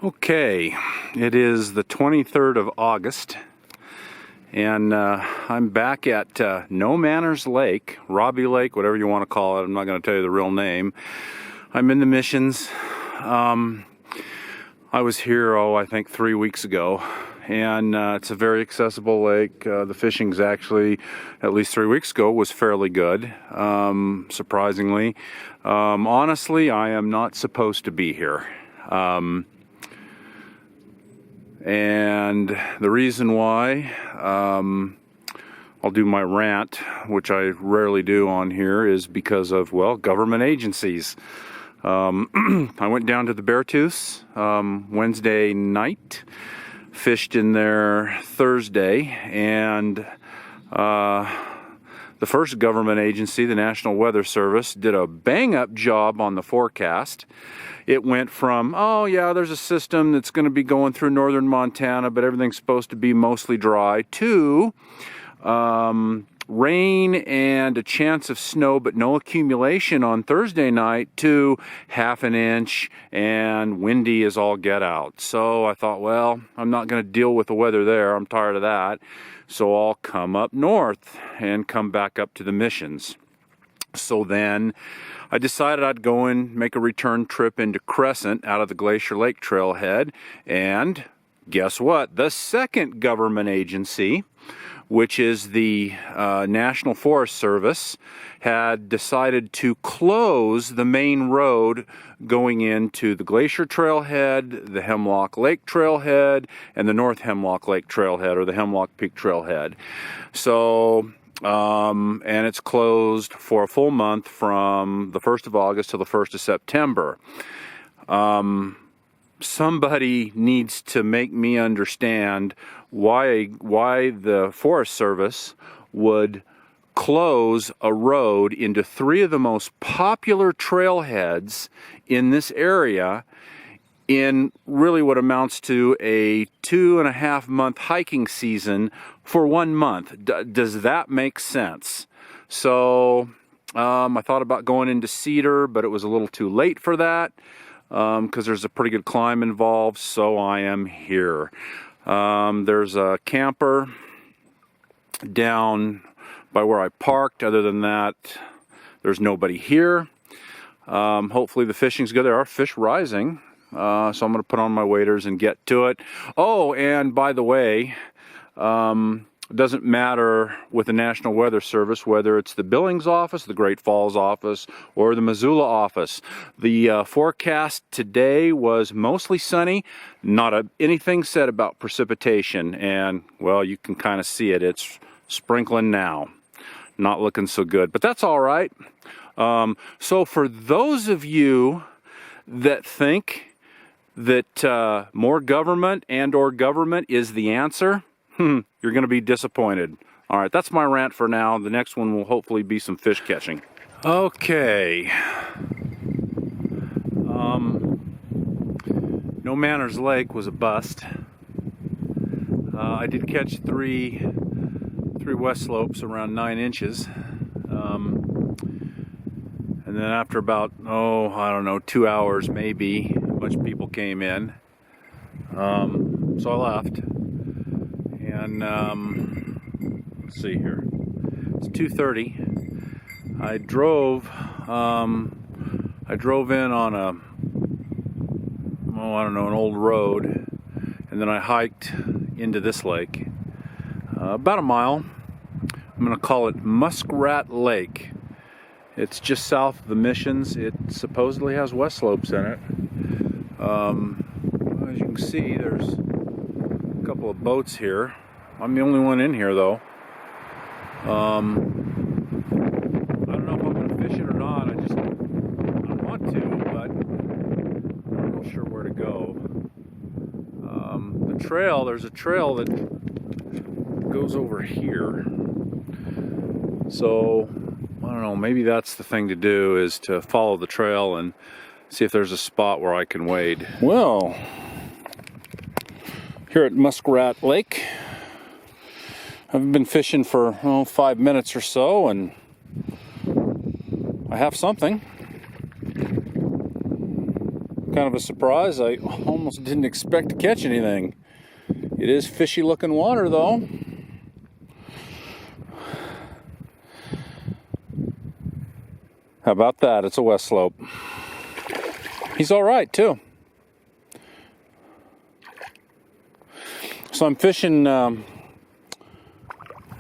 Okay, it is the 23rd of August, and I'm back at No Manners Lake, Robbie Lake, whatever you want to call it. I'm not going to tell you the real name. I'm in the Missions. I was here, I think 3 weeks ago, and it's a very accessible lake. The fishing's actually, at least 3 weeks ago, was fairly good, surprisingly. Honestly, I am not supposed to be here. And the reason why, I'll do my rant, which I rarely do on here, is because of, well, government agencies. I went down to the Beartooths Wednesday night, fished in there Thursday, and the first government agency, the National Weather Service, did a bang-up job on the forecast. It went from, oh yeah, there's a system that's going to be going through northern Montana, but everything's supposed to be mostly dry, to rain and a chance of snow, but no accumulation on Thursday night, to half an inch and windy as all get out. So I thought, well, I'm not going to deal with the weather there. I'm tired of that. So I'll come up north and come back up to the Missions. So then I decided I'd go and make a return trip into Crescent out of the Glacier Lake trailhead. And guess what? The second government agency, which is the National Forest Service, had decided to close the main road going into the Glacier Trailhead, the Hemlock Lake Trailhead, and the North Hemlock Lake Trailhead, or the Hemlock Peak Trailhead. So, and it's closed for a full month from the 1st of August to the 1st of September. Somebody needs to make me understand why the Forest Service would close a road into 3 of the most popular trailheads in this area in really what amounts to a 2.5 month hiking season for 1 month. Does that make sense? So I thought about going into Cedar, but it was a little too late for that because there's a pretty good climb involved, so I am here. There's a camper down by where I parked. Other than that, there's nobody here. Hopefully the fishing's good. There are fish rising, so I'm going to put on my waders and get to it. Oh, and by the way, it doesn't matter with the National Weather Service whether it's the Billings office, the Great Falls office, or the Missoula office. The forecast today was mostly sunny, not anything said about precipitation, and well, you can kind of see it. It's sprinkling now. Not looking so good, but that's all right. So for those of you that think that more government and/or government is the answer, you're going to be disappointed. All right, that's my rant for now. The next one will hopefully be some fish catching. Okay. No Manners Lake was a bust. I did catch three west slopes around 9 inches. And then after about, I don't know, 2 hours maybe, a bunch of people came in. So I left. And let's see here. It's 2:30. I drove in on an old road, and then I hiked into this lake. About a mile. I'm going to call it Muskrat Lake. It's just south of the Missions. It supposedly has west slopes in it. As you can see, there's a couple of boats here. I'm the only one in here, though. I don't know if I'm going to fish it or not. I want to, but I'm not sure where to go. There's a trail that goes over here. So, I don't know, maybe that's the thing to do, is to follow the trail and see if there's a spot where I can wade. Well, here at Muskrat Lake, I've been fishing for 5 minutes or so, and I have something. kind of a surprise. I almost didn't expect to catch anything. It is fishy looking water though. How about that? It's a west slope. He's all right too. So I'm fishing a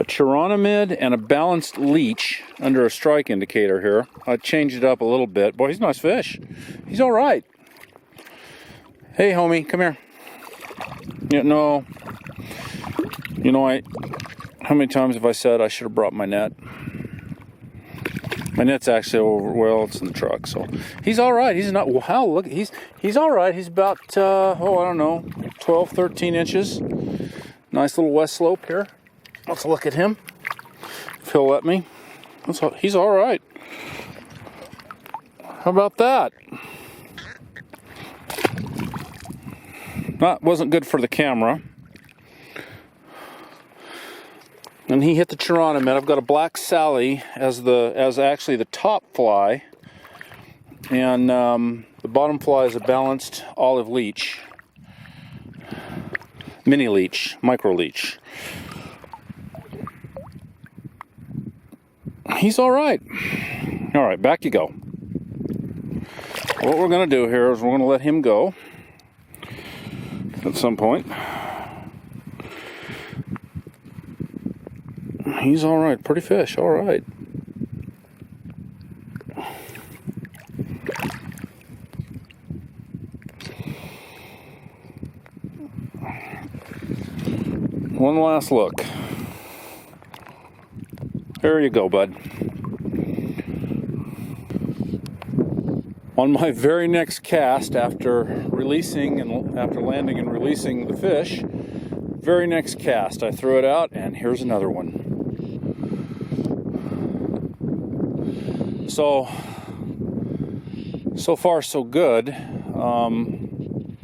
chironomid and a balanced leech under a strike indicator here. I changed it up a little bit. Boy, he's a nice fish. He's all right. Hey, homie, come here. Yeah, no. You know, how many times have I said I should have brought my net? My net's actually over, well, it's in the truck, so he's all right. He's not, wow, look, he's all right. He's about, I don't know, 12, 13 inches. Nice little west slope here. Let's look at him, if he'll let me. He's all right. How about that? That wasn't good for the camera. And he hit the chironomid. I've got a black Sally as actually the top fly, and the bottom fly is a balanced olive leech, mini leech, micro leech. He's all right. All right, back you go. What we're going to do here is we're going to let him go at some point. He's all right, pretty fish, all right. One last look. There you go, bud. On my very next cast, after landing and releasing the fish, very next cast, I threw it out, and here's another one. So far so good. I'm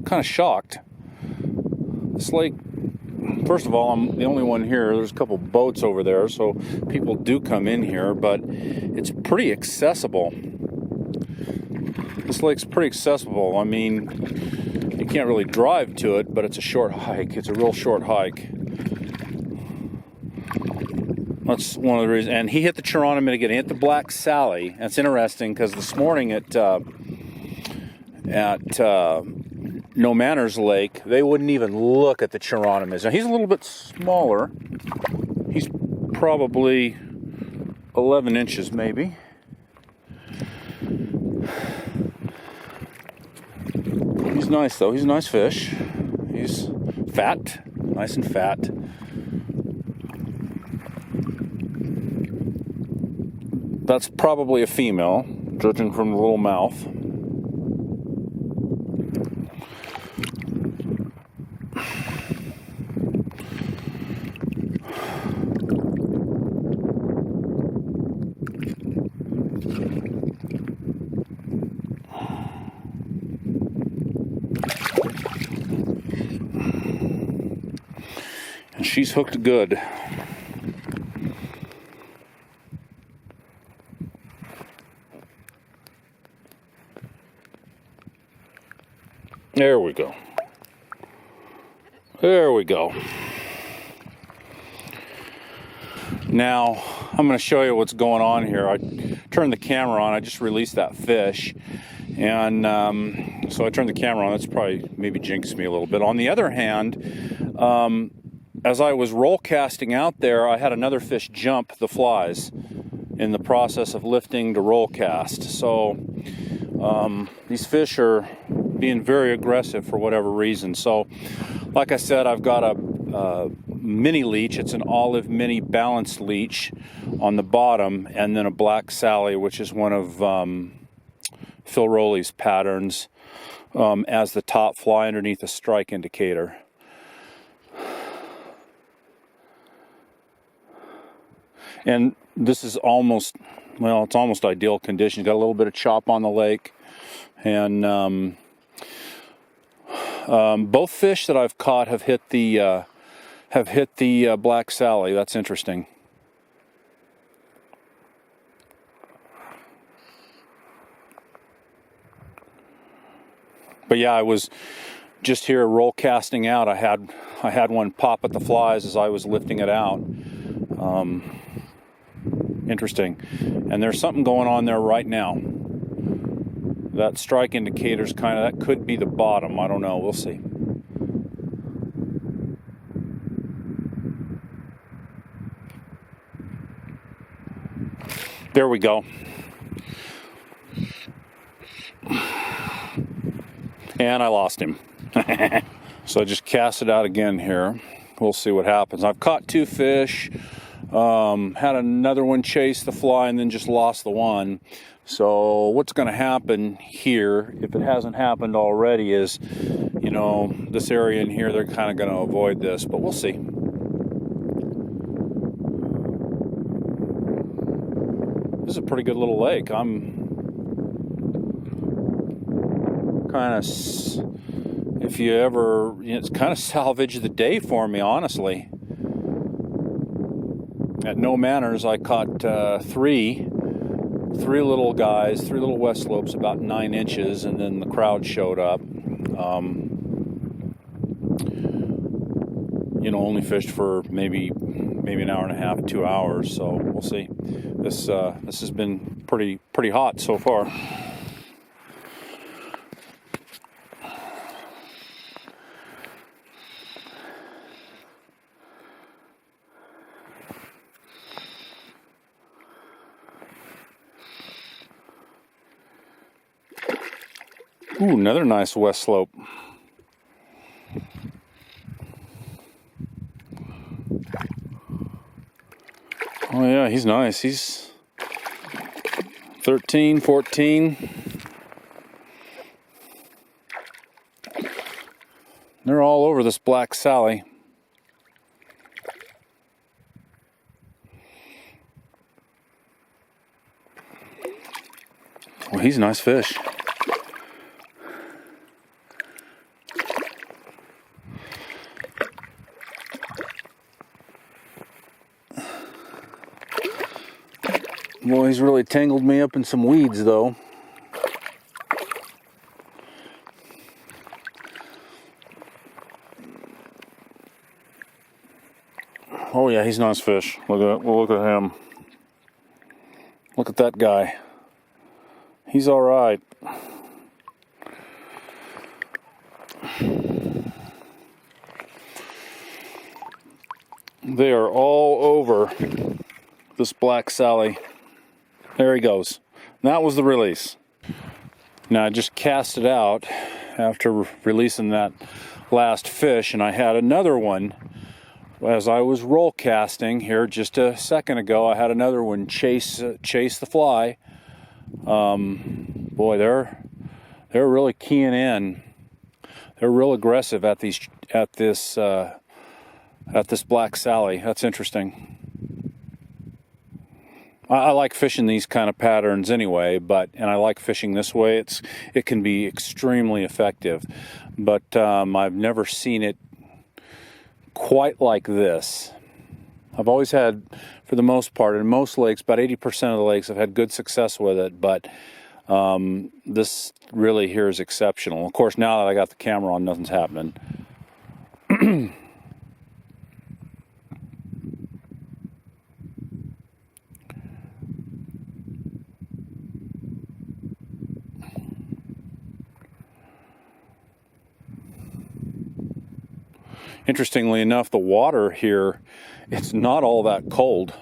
kind of shocked. This lake, first of all, I'm the only one here. There's a couple boats over there, so people do come in here, but it's pretty accessible. This lake's pretty accessible. I mean, you can't really drive to it, but it's a short hike. It's a real short hike. That's one of the reasons. And he hit the chironomid again. He hit the black Sally. That's interesting because this morning at No Manners Lake, they wouldn't even look at the chironomids. Now he's a little bit smaller. He's probably 11 inches maybe. He's nice though. He's a nice fish. He's fat, nice and fat. That's probably a female, judging from the little mouth. And she's hooked good. There we go. There we go. Now, I'm going to show you what's going on here. I turned the camera on. I just released that fish. And so I turned the camera on. That's probably maybe jinxed me a little bit. On the other hand, as I was roll casting out there, I had another fish jump the flies in the process of lifting to roll cast. So these fish are being very aggressive for whatever reason. So like I said, I've got a mini leech. It's an olive mini balanced leech on the bottom, and then a black Sally, which is one of Phil Rowley's patterns, as the top fly underneath a strike indicator. And this is almost, well, it's almost ideal conditions. Got a little bit of chop on the lake, and both fish that I've caught have hit the black Sally. That's interesting. But yeah, I was just here roll casting out. I had one pop at the flies as I was lifting it out. Interesting. And there's something going on there right now. That strike indicator's that could be the bottom. I don't know. We'll see. There we go. And I lost him. So I just cast it out again here. We'll see what happens. I've caught 2 fish. Had another one chase the fly and then just lost the one. So what's going to happen here, if it hasn't happened already, is, you know, this area in here, they're kind of going to avoid this, but we'll see. This is a pretty good little lake. I'm kind of, if you ever, you know, it's kind of salvage the day for me, honestly. At No Manners, I caught 3 little guys, 3 little West Slopes, about 9 inches, and then the crowd showed up. You know, only fished for maybe an hour and a half, 2 hours. So we'll see. This has been pretty hot so far. Ooh, another nice West Slope. Oh yeah, he's nice. He's 13, 14. They're all over this Black Sally. Well, he's a nice fish. Well, he's really tangled me up in some weeds, though. Oh yeah, he's a nice fish. Look at him. Look at that guy. He's all right. They are all over this Black Sally. There he goes. That was the release. Now I just cast it out after releasing that last fish, and I had another one as I was roll casting here just a second ago. I had another one chase the fly. Boy, they're really keying in. They're real aggressive at this Black Sally. That's interesting. I like fishing these kind of patterns anyway, and I like fishing this way. It can be extremely effective, but I've never seen it quite like this. I've always had, for the most part, in most lakes, about 80% of the lakes, I've had good success with it, but this really here is exceptional. Of course, now that I got the camera on, nothing's happening. Interestingly enough, the water here, it's not all that cold.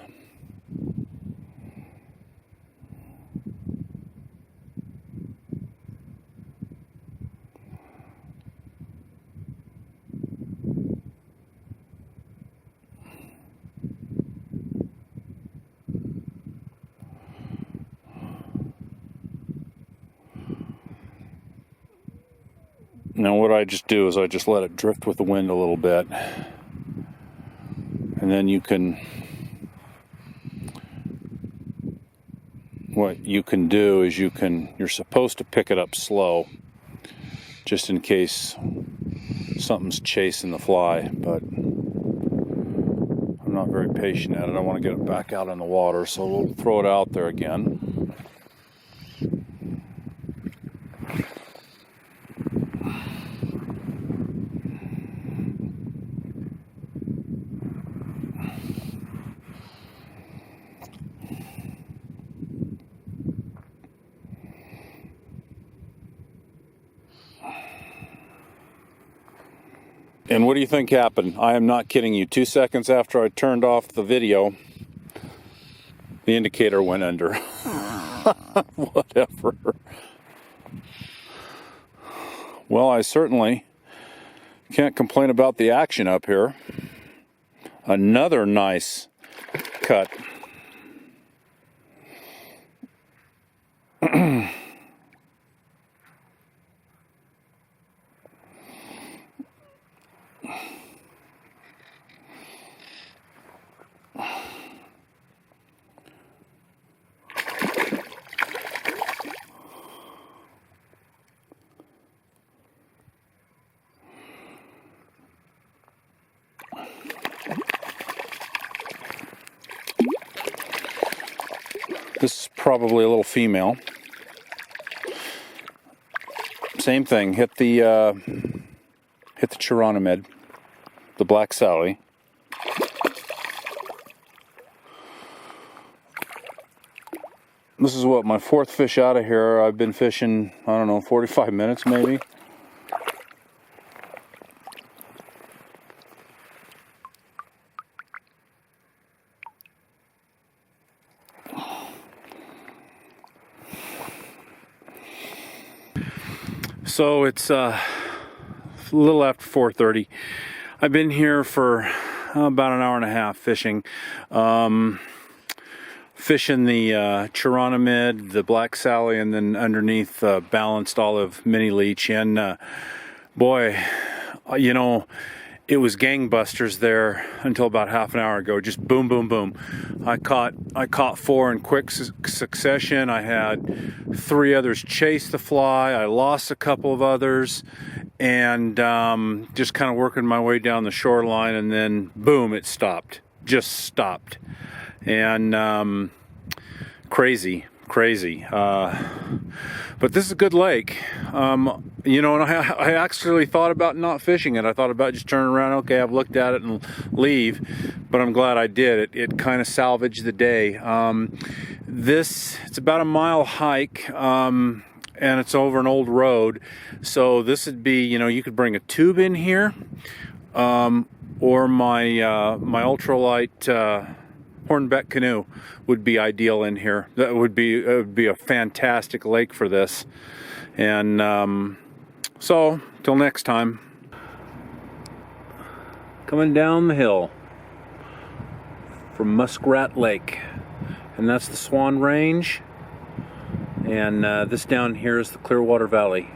Now what I just do is I just let it drift with the wind a little bit. And then what you can do is you're supposed to pick it up slow, just in case something's chasing the fly, but I'm not very patient at it. I want to get it back out in the water, so we'll throw it out there again. And what do you think happened? I am not kidding you. 2 seconds after I turned off the video, the indicator went under. Whatever. Well, I certainly can't complain about the action up here. Another nice cut. This is probably a little female. Same thing. Hit the chironomid, the Black Sally. This is what, my fourth fish out of here. I've been fishing, I don't know, 45 minutes maybe. So it's a little after 4:30. I've been here for about an hour and a half fishing. Fishing the chironomid, the Black Sally, and then underneath balanced olive mini leech. And boy, you know, it was gangbusters there until about half an hour ago. Just boom, boom, boom. I caught 4 in quick succession. I had 3 others chase the fly. I lost a couple of others, and just kind of working my way down the shoreline, and then boom, it stopped. Just stopped. And crazy. But this is a good lake. You know, and I actually thought about not fishing it. I thought about just turning around, okay, I've looked at it and leave, but I'm glad I did. It kind of salvaged the day. It's about a mile hike, and it's over an old road. So this would be, you know, you could bring a tube in here, or my ultralight Hornbeck canoe would be ideal in here. It would be a fantastic lake for this. And so till next time. Coming down the hill from Muskrat Lake, and that's the Swan Range, and this down here is the Clearwater Valley.